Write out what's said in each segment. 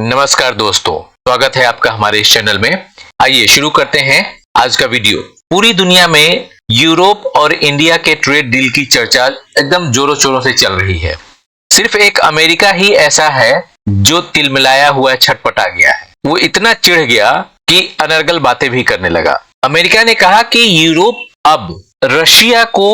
नमस्कार दोस्तों, स्वागत है आपका हमारे इस चैनल में। आइए शुरू करते हैं आज का वीडियो। पूरी दुनिया में यूरोप और इंडिया के ट्रेड डील की चर्चा एकदम जोरों शोरों से चल रही है। सिर्फ एक अमेरिका ही ऐसा है जो तिलमिलाया हुआ छटपटा गया है। वो इतना चिढ़ गया कि अनर्गल बातें भी करने लगा। अमेरिका ने कहा कि यूरोप अब रशिया को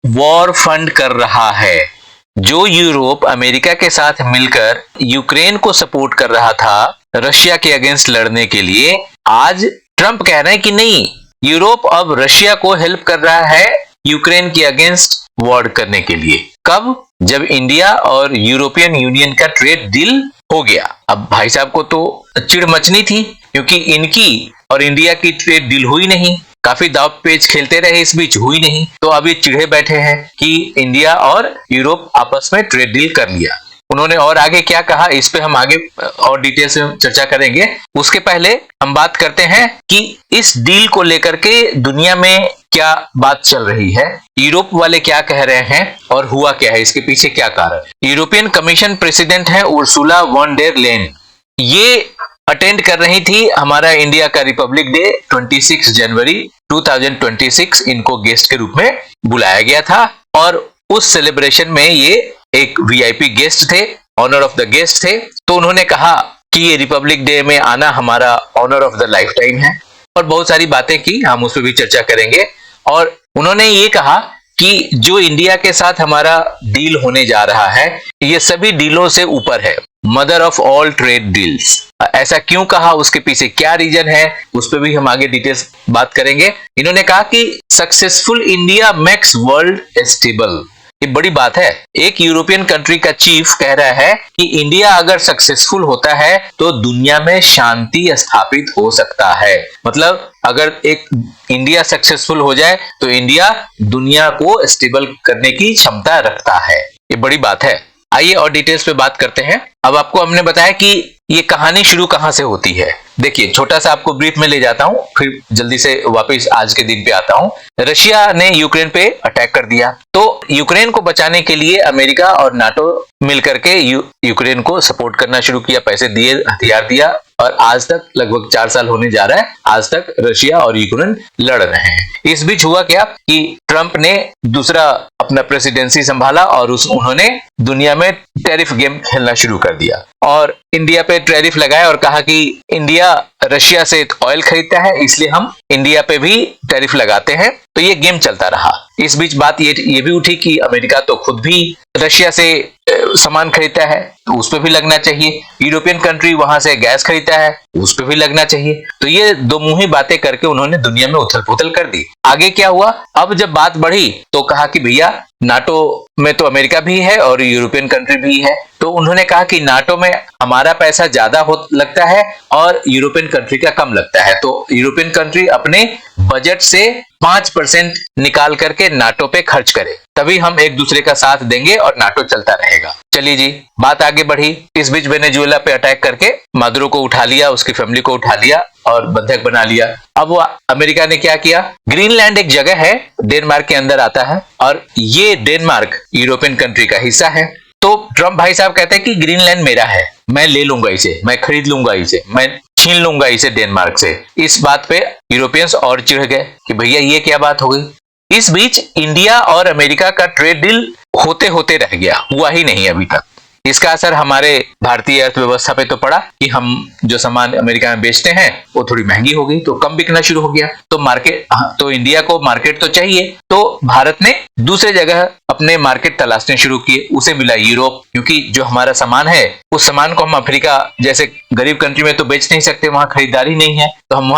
वॉर फंड कर रहा है। जो यूरोप अमेरिका के साथ मिलकर यूक्रेन को सपोर्ट कर रहा था रशिया के अगेंस्ट लड़ने के लिए, आज ट्रंप कह रहे हैं कि नहीं, यूरोप अब रशिया को हेल्प कर रहा है यूक्रेन के अगेंस्ट वॉर करने के लिए। कब? जब इंडिया और यूरोपियन यूनियन का ट्रेड डील हो गया। अब भाई साहब को तो चिढ़ मचनी थी, क्योंकि इनकी और इंडिया की ट्रेड डील हुई नहीं। काफी दाव पेच खेलते रहे, इस बीच हुई नहीं, तो अभी चिढ़े बैठे हैं कि इंडिया और यूरोप आपस में ट्रेड डील कर लिया। उन्होंने और आगे क्या कहा, इस पे हम आगे और डिटेल से चर्चा करेंगे। उसके पहले हम बात करते हैं कि इस डील को लेकर के दुनिया में क्या बात चल रही है, यूरोप वाले क्या कह रहे हैं और हुआ क्या है, इसके पीछे क्या कारण। यूरोपियन कमीशन प्रेसिडेंट है उर्सुला वॉन डेर लेन। ये अटेंड कर रही थी हमारा इंडिया का रिपब्लिक डे 26 जनवरी 2026। इनको गेस्ट के रूप में बुलाया गया था और उस सेलिब्रेशन में ये एक वीआईपी गेस्ट थे, ऑनर ऑफ द गेस्ट थे। तो उन्होंने कहा कि ये रिपब्लिक डे में आना हमारा honour of the lifetime है और बहुत सारी बातें की, हम उस पर भी चर्चा करेंगे। और उन्होंने ये कहा कि जो इंडिया के साथ हमारा डील होने जा रहा है ये सभी डीलों से ऊपर है, mother of all trade deals. ऐसा क्यों कहा, उसके पीछे क्या रीजन है, उस पर भी हम आगे डिटेल्स बात करेंगे। इन्होंने कहा कि successful India makes world stable. ये बड़ी बात है। एक यूरोपियन कंट्री का चीफ कह रहा है कि इंडिया अगर सक्सेसफुल होता है तो दुनिया में शांति स्थापित हो सकता है। मतलब अगर एक इंडिया सक्सेसफुल हो जाए तो इंडिया दुनिया को स्टेबल करने की क्षमता रखता है। ये बड़ी बात है। आइए और डिटेल्स पे बात करते हैं। अब आपको हमने बताया कि ये कहानी शुरू कहां से होती है। देखिए, छोटा सा आपको ब्रीफ में ले जाता हूं, फिर जल्दी से वापस आज के दिन पे आता हूं। रशिया ने यूक्रेन पे अटैक कर दिया, तो यूक्रेन को बचाने के लिए अमेरिका और नाटो मिलकर के यूक्रेन को सपोर्ट करना शुरू किया, पैसे दिए, हथियार दिया और आज तक लगभग 4 साल होने जा रहा है, आज तक रशिया और यूक्रेन लड़ रहे हैं। इस बीच हुआ क्या कि ट्रंप ने दूसरा अपना प्रेसिडेंसी संभाला और उन्होंने दुनिया में टैरिफ गेम खेलना शुरू कर दिया और इंडिया पे टैरिफ लगाया और कहा कि इंडिया रशिया से ऑयल खरीदता है, इसलिए हम इंडिया पे भी टैरिफ लगाते हैं। तो ये गेम चलता रहा। इस बीच बात ये भी उठी कि अमेरिका तो खुद भी रशिया से सामान खरीदता है, तो उस पर भी लगना चाहिए। यूरोपियन कंट्री वहां से गैस खरीदता है, उस पर भी लगना चाहिए। तो ये दो मुंही बातें करके उन्होंने दुनिया में उथल पुथल कर दी। आगे क्या हुआ, अब जब बात बढ़ी तो कहा कि भैया नाटो में तो अमेरिका भी है और यूरोपियन कंट्री भी है। तो उन्होंने कहा कि नाटो में हमारा पैसा ज्यादा लगता है और यूरोपियन कंट्री का कम लगता है, तो यूरोपियन कंट्री अपने बजट से 5% निकाल करके नाटो पे खर्च करे, तभी हम एक दूसरे का साथ देंगे और नाटो चलता रहेगा। चलिए जी, बात आगे बढ़ी। इस बीच वेनेजुएला पे अटैक करके मादुरो को उठा लिया, उसकी फैमिली को उठा लिया और बंधक बना लिया। अब वो अमेरिका ने क्या किया, ग्रीनलैंड एक जगह है, डेनमार्क के अंदर आता है और ये डेनमार्क यूरोपियन कंट्री का हिस्सा है। तो ट्रंप भाई साहब कहते हैं कि ग्रीनलैंड मेरा है, मैं ले लूंगा इसे, मैं खरीद लूंगा इसे, मैं छीन लूंगा इसे डेनमार्क से। इस बात पे यूरोपियंस और चिढ़ गए कि भैया ये क्या बात हो गई। इस बीच इंडिया और अमेरिका का ट्रेड डील होते होते रह गया, हुआ ही नहीं अभी तक। इसका असर हमारे भारतीय अर्थव्यवस्था पे तो पड़ा कि हम जो सामान अमेरिका में बेचते हैं वो थोड़ी महंगी हो गई, तो कम बिकना शुरू हो गया। तो मार्केट, तो इंडिया को मार्केट तो चाहिए, तो भारत ने दूसरे जगह अपने मार्केट तलाशने शुरू किए। उसे मिला यूरोप, क्योंकि जो हमारा सामान है उस सामान को हम अफ्रीका जैसे गरीब कंट्री में तो बेच नहीं सकते, वहां खरीदारी नहीं है, तो हम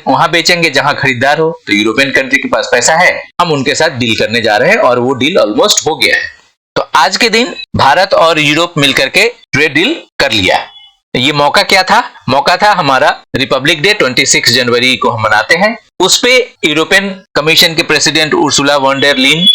वहां बेचेंगे जहां खरीदार हो। तो यूरोपियन कंट्री के पास पैसा है, हम उनके साथ डील करने जा रहे हैं और वो डील ऑलमोस्ट हो गया है। तो आज के दिन भारत और यूरोप मिलकर के ट्रेड डील कर लिया। ये मौका क्या था, मौका था हमारा रिपब्लिक डे 26 जनवरी को हम मनाते हैं। उस पे यूरोपियन कमीशन के president Ursula von der Leyen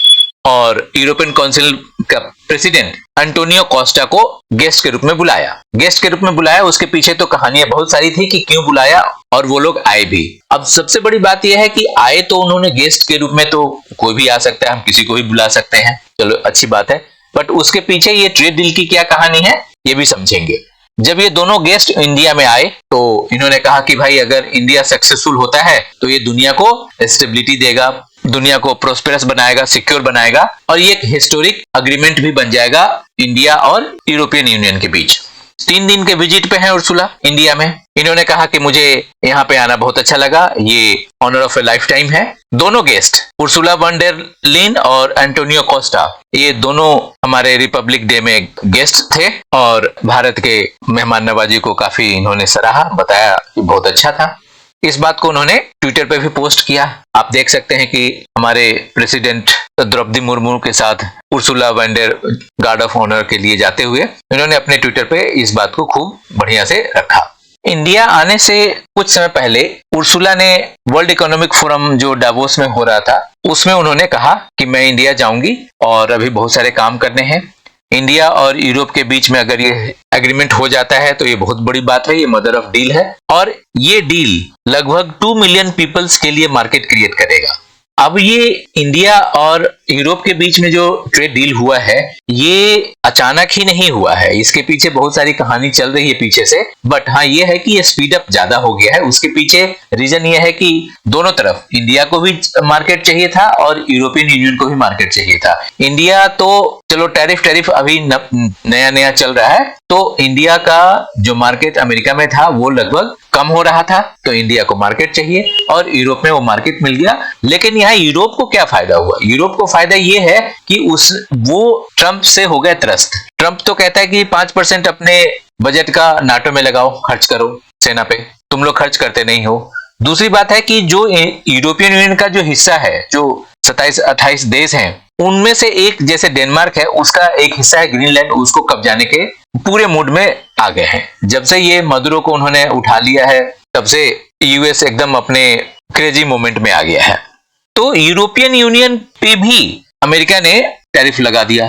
और यूरोपियन काउंसिल का प्रेसिडेंट एंटोनियो कोस्टा को गेस्ट के रूप में बुलाया। गेस्ट के रूप में बुलाया, उसके पीछे तो कहानियां बहुत सारी थी कि क्यों बुलाया और वो लोग आए भी। अब सबसे बड़ी बात यह है कि आए तो उन्होंने गेस्ट के रूप में, तो कोई भी आ सकता है, हम किसी को भी बुला सकते हैं, चलो अच्छी बात है। बट उसके पीछे ये ट्रेड डील की क्या कहानी है ये भी समझेंगे। जब ये दोनों गेस्ट इंडिया में आए तो इन्होंने कहा कि भाई अगर इंडिया सक्सेसफुल होता है तो ये दुनिया को स्टेबिलिटी देगा, दुनिया को प्रोस्पेरस बनाएगा, सिक्योर बनाएगा और ये एक हिस्टोरिक एग्रीमेंट भी बन जाएगा इंडिया और यूरोपियन यूनियन के बीच। 3 दिन के विजिट पे है उर्सुला इंडिया में। इन्होंने कहा कि मुझे यहाँ पे आना बहुत अच्छा लगा, ये honour of a lifetime है। दोनों guest Ursula von der Leyen और एंटोनियो कोस्टा, ये दोनों हमारे रिपब्लिक डे में गेस्ट थे और भारत के मेहमान नवाजी को काफी इन्होंने सराहा, बताया कि बहुत अच्छा था। इस बात को उन्होंने ट्विटर पे भी पोस्ट किया। आप देख सकते हैं कि हमारे प्रेसिडेंट द्रौपदी मुर्मू के साथ Ursula von der guard of honour के लिए जाते हुए इन्होंने अपने ट्विटर पे इस बात को खूब बढ़िया से रखा। इंडिया आने से कुछ समय पहले उर्सुला ने वर्ल्ड इकोनॉमिक फोरम जो डावोस में हो रहा था उसमें उन्होंने कहा कि मैं इंडिया जाऊंगी और अभी बहुत सारे काम करने हैं। इंडिया और यूरोप के बीच में अगर ये एग्रीमेंट हो जाता है तो ये बहुत बड़ी बात है, ये मदर ऑफ डील है और ये डील लगभग 2 मिलियन पीपल्स के लिए मार्केट क्रिएट करेगा। अब ये इंडिया और यूरोप के बीच में जो ट्रेड डील हुआ है ये अचानक ही नहीं हुआ है, इसके पीछे बहुत सारी कहानी चल रही है पीछे से। बट हाँ ये है कि ये स्पीड अप ज्यादा हो गया है। उसके पीछे रीजन ये है कि दोनों तरफ इंडिया को भी मार्केट चाहिए था और यूरोपियन यूनियन को भी मार्केट चाहिए था। इंडिया तो चलो टैरिफ अभी नया नया चल रहा है, तो इंडिया का जो मार्केट अमेरिका में था वो लगभग कम हो रहा था, तो इंडिया को मार्केट चाहिए और यूरोप में वो मार्केट मिल गया। लेकिन यहाँ यूरोप को क्या फायदा हुआ? यूरोप को फायदा ये है कि वो ट्रंप से हो गए त्रस्त। ट्रंप तो कहता है कि 5% अपने बजट का नाटो में लगाओ, खर्च करो सेना पे, तुम लोग खर्च करते नहीं हो। दूसरी बात है कि जो यूरोपियन यूनियन का जो हिस्सा है, जो 27-28 देश हैं, उनमें से एक जैसे डेनमार्क है, उसका एक हिस्सा है ग्रीनलैंड, उसको कब्जाने के पूरे मूड में आ गए हैं। जब से ये मदुरो को उन्होंने उठा लिया है तब से यूएस एकदम अपने क्रेजी मोमेंट में आ गया है। तो यूरोपियन यूनियन पे भी अमेरिका ने टैरिफ लगा दिया,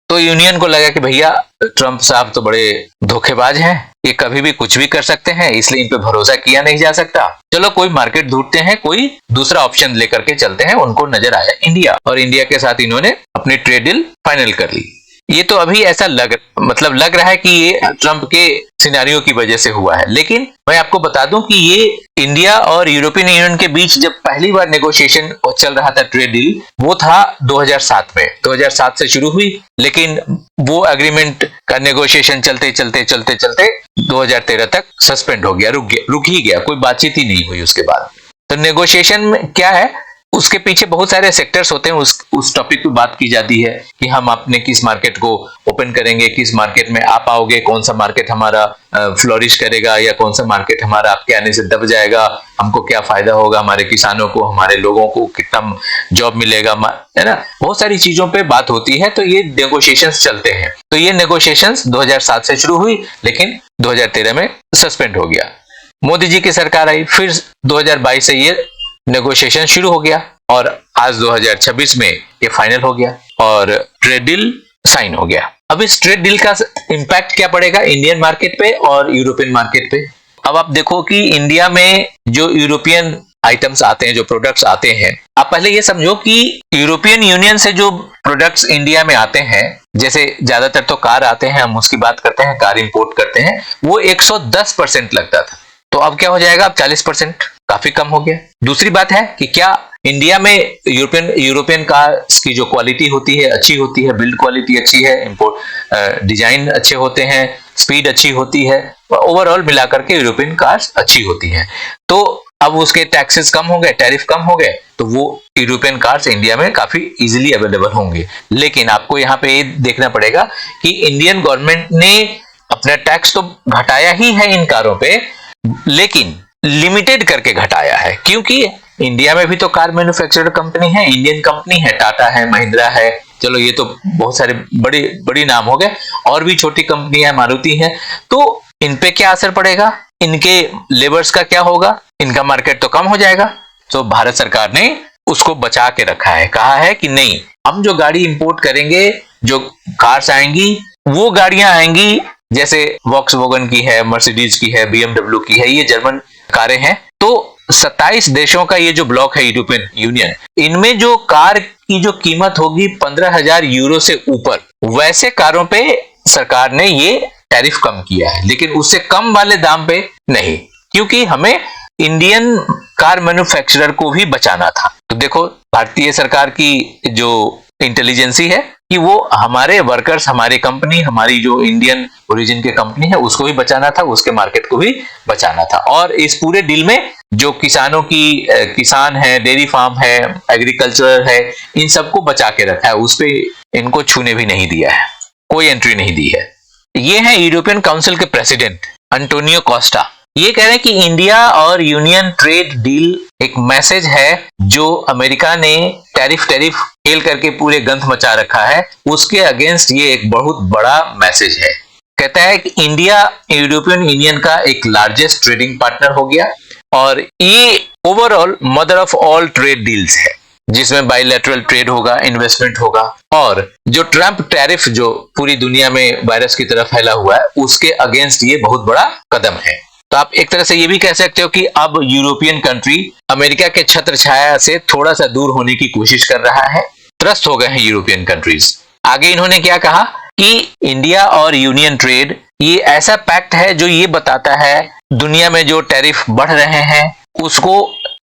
तो यूनियन को लगा कि भैया ट्रंप साहब तो बड़े धोखेबाज हैं, ये कभी भी कुछ भी कर सकते हैं, इसलिए इन पे भरोसा किया नहीं जा सकता। चलो कोई मार्केट ढूंढते हैं, कोई दूसरा ऑप्शन लेकर के चलते हैं। उनको नजर आया इंडिया और इंडिया के साथ इन्होंने अपनी ट्रेड डील फाइनल कर ली। ये तो अभी ऐसा लग रहा है कि ये ट्रंप के सिनेरियो की वजह से हुआ है, लेकिन मैं आपको बता दूं कि ये इंडिया और यूरोपियन यूनियन के बीच जब पहली बार नेगोशिएशन चल रहा था ट्रेड डील, वो था 2007 में। 2007 से शुरू हुई, लेकिन वो एग्रीमेंट का नेगोशिएशन चलते 2013 तक सस्पेंड हो गया, रुक ही गया, कोई बातचीत ही नहीं हुई उसके बाद। तो नेगोशिएशन में क्या है, उसके पीछे बहुत सारे सेक्टर्स होते हैं, उस टॉपिक पे बात की जाती है कि हम अपने किस मार्केट को ओपन करेंगे, किस मार्केट में आप आओगे, कौन सा मार्केट हमारा फ्लोरिश करेगा या कौन सा मार्केट हमारा आपके आने से दब जाएगा, हमको क्या फायदा होगा, हमारे किसानों को, हमारे लोगों को कितना जॉब मिलेगा, है ना। बहुत सारी चीजों पे बात होती है, तो ये नेगोशिएशंस चलते हैं। तो ये नेगोशिएशंस 2007 से शुरू हुई, लेकिन 2013 में सस्पेंड हो गया। मोदी जी की सरकार आई, फिर 2022 से ये नेगोशिएशन शुरू हो गया और आज 2026 में ये फाइनल हो गया और ट्रेड डील साइन हो गया। अब इस ट्रेड डील का इंपैक्ट क्या पड़ेगा इंडियन मार्केट पे और यूरोपियन मार्केट पे? अब आप देखो कि इंडिया में जो यूरोपियन आइटम्स आते हैं, जो प्रोडक्ट्स आते हैं, आप पहले ये समझो कि यूरोपियन यूनियन से जो प्रोडक्ट्स इंडिया में आते हैं, जैसे ज्यादातर तो कार आते हैं, हम उसकी बात करते हैं, कार इंपोर्ट करते हैं, वो 110% लगता था, तो अब क्या हो जाएगा, अब 40%, काफी कम हो गया। दूसरी बात है कि क्या इंडिया में यूरोपियन कार्स की जो क्वालिटी होती है अच्छी होती है, बिल्ड क्वालिटी अच्छी है, इंपोर्ट डिजाइन अच्छे होते हैं, स्पीड अच्छी होती है, ओवरऑल मिलाकर के यूरोपियन कार्स अच्छी होती हैं। तो अब उसके टैक्सेस कम हो गए, टैरिफ कम हो गए, तो वो यूरोपियन कार्स इंडिया में काफी इजीली अवेलेबल होंगे। लेकिन आपको यहाँ पे ये देखना पड़ेगा कि इंडियन गवर्नमेंट ने अपना टैक्स तो घटाया ही है इन कारों पे, लेकिन लिमिटेड करके घटाया है, क्योंकि इंडिया में भी तो कार मैन्युफैक्चरर कंपनी है, इंडियन कंपनी है, टाटा है, महिंद्रा है, चलो ये तो बहुत सारे बड़ी नाम हो गए, और भी छोटी कंपनियां, मारुति है। तो इन पे क्या असर पड़ेगा, इनके लेबर्स का क्या होगा, इनका मार्केट तो कम हो जाएगा। तो भारत सरकार ने उसको बचा के रखा है, कहा है कि नहीं, हम जो गाड़ी इंपोर्ट करेंगे, जो कार्स आएंगी, वो गाड़ियां आएंगी जैसे वॉक्सवैगन की है, मर्सिडीज की है, BMW की है, ये जर्मन कारें हैं। तो 27 देशों का ये जो ब्लॉक है यूरोपियन यूनियन, इनमें जो कार की जो कीमत होगी 15,000 यूरो से ऊपर, वैसे कारों पे सरकार ने ये टैरिफ कम किया है, लेकिन उससे कम वाले दाम पे नहीं, क्योंकि हमें इंडियन कार मैन्युफैक्चरर को भी बचाना था। तो देखो भारतीय सरकार की जो इंटेलिजेंसी है कि वो हमारे वर्कर्स, हमारी कंपनी, हमारी जो इंडियन ओरिजिन की कंपनी है उसको भी बचाना था, उसके मार्केट को भी बचाना था। और इस पूरे डील में जो किसान है, डेयरी फार्म है, एग्रीकल्चर है, इन सबको बचा के रखा है, उस पे इनको छूने भी नहीं दिया है, कोई एंट्री नहीं दी है। ये है यूरोपियन काउंसिल के प्रेसिडेंट अंटोनियो कोस्टा। ये कह रहे हैं कि इंडिया और यूनियन ट्रेड डील एक मैसेज है जो अमेरिका ने टैरिफ खेल करके पूरे गंध मचा रखा है, उसके अगेंस्ट ये एक बहुत बड़ा मैसेज है। कहता है कि इंडिया यूरोपियन यूनियन का एक लार्जेस्ट ट्रेडिंग पार्टनर हो गया और ये overall mother of all trade deals है, जिसमें बायलैटरल ट्रेड होगा, इन्वेस्टमेंट होगा, और जो ट्रम्प टैरिफ जो पूरी दुनिया में वायरस की तरह फैला हुआ है उसके अगेंस्ट ये बहुत बड़ा कदम है। तो आप एक तरह से ये भी कह सकते हो कि अब यूरोपियन कंट्री अमेरिका के छत्र छाया से थोड़ा सा दूर होने की कोशिश कर रहा है, त्रस्त हो गए हैं यूरोपियन कंट्रीज। आगे इन्होंने क्या कहा कि इंडिया और यूनियन ट्रेड ये ऐसा पैक्ट है जो ये बताता है दुनिया में जो टैरिफ बढ़ रहे हैं उसको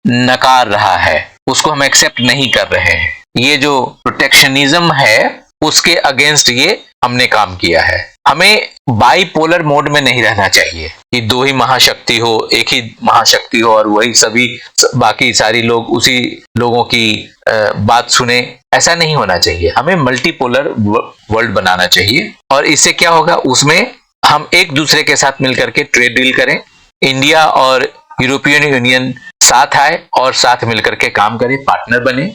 नकार रहा है, उसको हम एक्सेप्ट नहीं कर रहे हैं। ये जो प्रोटेक्शनिज्म है उसके अगेंस्ट ये हमने काम किया है। हमें बाइपोलर मोड में नहीं रहना चाहिए कि दो ही महाशक्ति हो, एक ही महाशक्ति हो और वही सभी बाकी सारी लोग उसी लोगों की बात सुने, ऐसा नहीं होना चाहिए। हमें मल्टीपोलर वर्ल्ड बनाना चाहिए और इससे क्या होगा, उसमें हम एक दूसरे के साथ मिलकर के ट्रेड डील करें, इंडिया और यूरोपियन यूनियन साथ आए और साथ मिलकर के काम करें, पार्टनर बने।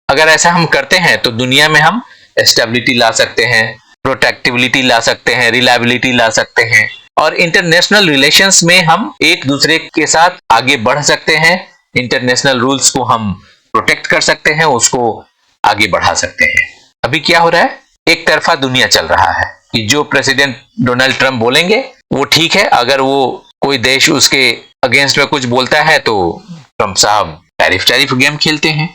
अगर ऐसा हम करते हैं तो दुनिया में हम स्टेबिलिटी ला सकते हैं, प्रोटेक्टिविटी ला सकते हैं, रिलायबिलिटी ला सकते हैं और इंटरनेशनल रिलेशंस में हम एक दूसरे के साथ आगे बढ़ सकते हैं। इंटरनेशनल रूल्स को हम प्रोटेक्ट कर सकते हैं, उसको आगे बढ़ा सकते हैं। अभी क्या हो रहा है, एक तरफा दुनिया चल रहा है कि जो प्रेसिडेंट डोनाल्ड ट्रंप बोलेंगे वो ठीक है, अगर वो कोई देश उसके अगेंस्ट में कुछ बोलता है तो ट्रंप साहब टैरिफ गेम खेलते हैं।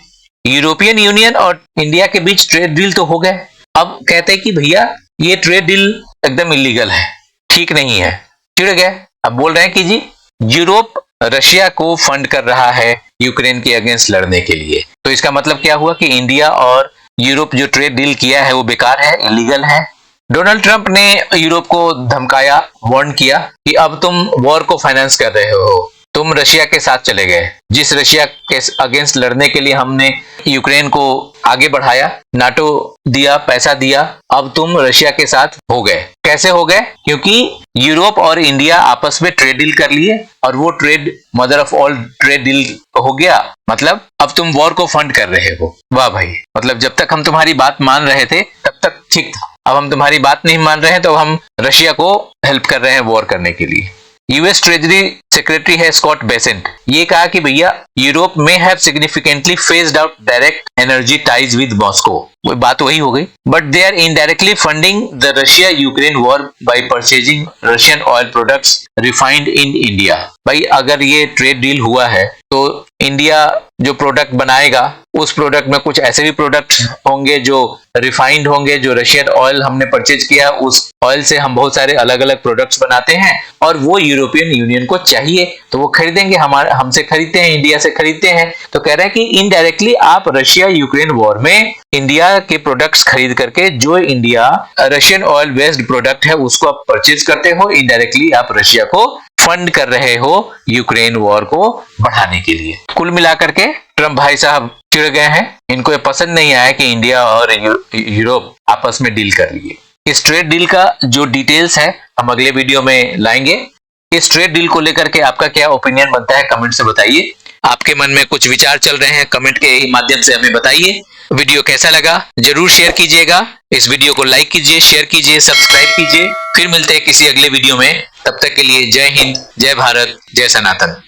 यूरोपियन यूनियन और इंडिया के बीच ट्रेड डील तो हो गए, अब कहते हैं कि भैया ये ट्रेड डील एकदम इलीगल है, ठीक नहीं है, चिढ़ गए। अब बोल रहे हैं कि जी यूरोप रशिया को फंड कर रहा है यूक्रेन के अगेंस्ट लड़ने के लिए। तो इसका मतलब क्या हुआ कि इंडिया और यूरोप जो ट्रेड डील किया है वो बेकार है, इलीगल है। डोनाल्ड ट्रंप ने यूरोप को धमकाया, वार्न किया कि अब तुम वॉर को फाइनेंस कर रहे हो, तुम रशिया के साथ चले गए। जिस रशिया के अगेंस्ट लड़ने के लिए हमने यूक्रेन को आगे बढ़ाया, नाटो दिया, पैसा दिया, अब तुम रशिया के साथ हो गए। कैसे हो गए? क्योंकि यूरोप और इंडिया आपस में ट्रेड डील कर लिए और वो trade mother of all trade deal हो गया। मतलब अब तुम वॉर को फंड कर रहे हो। वाह भाई, मतलब जब तक हम तुम्हारी बात मान रहे थे तब तक ठीक था, अब हम तुम्हारी बात नहीं मान रहे हैं तो हम रशिया को हेल्प कर रहे हैं वॉर करने के लिए। यूएस ट्रेजरी सेक्रेटरी है स्कॉट बेसेंट, ये कहा कि भैया यूरोप में have significantly phased out direct energy ties with Moscow. वो बात वही हो गई, but they are indirectly funding the Russia Ukraine war by purchasing Russian oil products refined in India. भाई अगर ये ट्रेड डील हुआ है तो इंडिया जो प्रोडक्ट बनाएगा उस प्रोडक्ट में कुछ ऐसे भी प्रोडक्ट होंगे जो रिफाइंड होंगे, जो रशियन ऑयल हमने परचेज किया उस ऑयल से हम बहुत सारे अलग अलग प्रोडक्ट्स बनाते हैं और वो यूरोपियन यूनियन को चाहिए तो वो खरीदेंगे, हमसे खरीदते हैं, इंडिया से खरीदते हैं। तो कह रहे हैं कि इनडायरेक्टली आप रशिया यूक्रेन वॉर में इंडिया के प्रोडक्ट्स खरीद करके जो India Russian oil based product है उसको आप परचेज करते हो, इनडायरेक्टली आप रशिया को फंड कर रहे हो यूक्रेन वॉर को बढ़ाने के लिए। कुल मिलाकर के ट्रंप भाई साहब चिढ़ गए हैं, इनको ये पसंद नहीं आया कि इंडिया और यूरोप आपस में डील कर लिए। इस ट्रेड डील का जो डिटेल्स है हम अगले वीडियो में लाएंगे। इस ट्रेड डील को लेकर के आपका क्या ओपिनियन बनता है कमेंट से बताइए। आपके मन में कुछ विचार चल रहे हैं कमेंट के माध्यम से हमें बताइए। वीडियो कैसा लगा जरूर शेयर कीजिएगा, इस वीडियो को लाइक कीजिए, शेयर कीजिए, सब्सक्राइब कीजिए। फिर मिलते हैं किसी अगले वीडियो में, तब तक के लिए जय हिंद, जय भारत, जय सनातन।